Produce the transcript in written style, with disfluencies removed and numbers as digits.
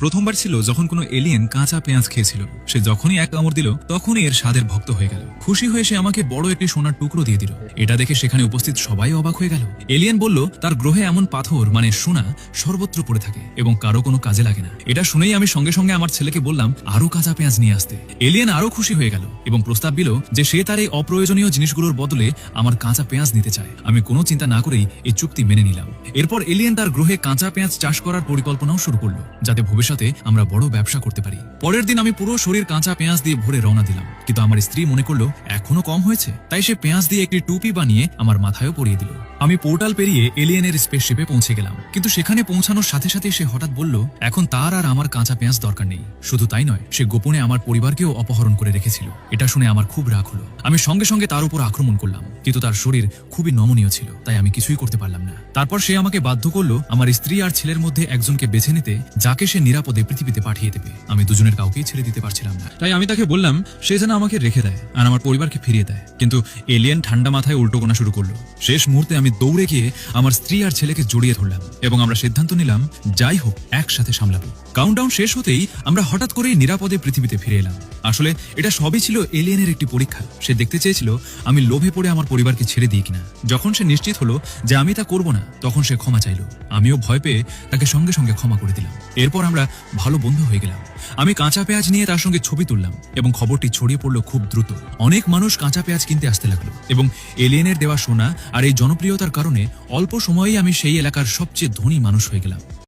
প্রথমবার ছিল যখন কোনো এলিয়েন কাঁচা পেঁয়াজ খেয়েছিল। সে যখনই এক কামড় দিল তখনই এর স্বাদের ভক্ত হয়ে গেল। খুশি হয়ে সে আমাকে বড় একটি সোনার টুকরো দিয়ে দিল। এটা দেখে সেখানে উপস্থিত সবাই অবাক হয়ে গেল। এলিয়েন বলল তার গ্রহে এমন পাথর মানে সোনা সর্বত্র পড়ে থাকে এবং কারো কোনো কাজে লাগে না। এটা শুনেই আমি সঙ্গে সঙ্গে আমার ছেলেকে বললাম আরো কাঁচা পেঁয়াজ নিয়ে আসতে। এলিয়েন আরো খুশি হয়ে গেল এবং প্রস্তাব দিল যে সে তার এই অপ্রয়োজনীয় জিনিসগুলোর বদলে আমার কাঁচা পেঁয়াজ নিতে চায়। আমি কোনো চিন্তা না করেই এই চুক্তি মেনে নিলাম। এরপর এলিয়েন তার গ্রহে কাঁচা পেঁয়াজ চাষ করার পরিকল্পনাও শুরু করলো, যাতে ভবিষ্যতে আমরা বড় ব্যবসা করতে পারি। পরের দিন আমি পুরো শরীর কাঁচা পেঁয়াজ দিয়ে ভরে রওনা দিলাম, কিন্তু আমার স্ত্রী মনে করলো এখনো কম হয়েছে, তাই সে পেঁয়াজ দিয়ে একটি টুপি বানিয়ে আমার মাথায়ও পরিয়ে দিল। আমি পোর্টাল পেরিয়ে এলিয়েনের স্পেসশিপে পৌঁছে গেলাম, কিন্তু সেখানে পৌঁছানোর সাথে সাথে সে হঠাৎ বলল এখন তার আর আমার কাঁচা পেঁয়াজ দরকার নেই। শুধু তাই নয়, সে গোপনে আমার পরিবারকেও অপহরণ করে রেখেছিল। এটা শুনে আমার খুব রাগ হলো। আমি সঙ্গে সঙ্গে তার উপর আক্রমণ করলাম, কিন্তু তার শরীর খুবই নমনীয় ছিল, তাই আমি কিছুই করতে পারলাম না। তারপর সে আমাকে বাধ্য করলো আমার স্ত্রী আর ছেলের মধ্যে একজনকে বেছে নিতে, যাকে সে নিরাপদে পৃথিবীতে পাঠিয়ে দেবে। আমি দুজনের কাউকেই ছেড়ে দিতে পারছিলাম না, তাই আমি তাকে বললাম সে যেন আমাকে রেখে দেয় আর আমার পরিবারকে ফিরিয়ে দেয়। কিন্তু এলিয়েন ঠান্ডা মাথায় উল্টো গোনা শুরু করলো। শেষ মুহূর্তে আমি দৌড়ে গিয়ে আমার স্ত্রী আর ছেলেকে জড়িয়ে ধরলাম এবং আমরা সিদ্ধান্ত নিলাম যাই হোক একসাথে সামলাবো। কাউন্টডাউন শেষ হতেই আমরা হঠাৎ করেই নিরাপদে পৃথিবীতে ফিরে এলাম। আসলে এটা সবই ছিল এলিয়েনের একটি পরীক্ষা। সে দেখতে চেয়েছিল আমি লোভে পড়ে আমার পরিবারকে ছেড়ে দিই কিনা। যখন সে নিশ্চিত হলো যে আমি তা করব না, তখন সে ক্ষমা চাইল। আমিও ভয় পেয়ে তাকে সঙ্গে সঙ্গে ক্ষমা করে দিলাম। এরপর আমরা ভালো বন্ধু হয়ে গেলাম। আমি কাঁচা পেঁয়াজ নিয়ে তার সঙ্গে ছবি তুললাম এবং খবরটি ছড়িয়ে পড়লো খুব দ্রুত। অনেক মানুষ কাঁচা পেঁয়াজ কিনতে আসতে লাগলো এবং এলিয়েনের দেওয়া সোনা আর এই জনপ্রিয়তার কারণে অল্প সময়েই আমি সেই এলাকার সবচেয়ে ধনী মানুষ হয়ে গেলাম।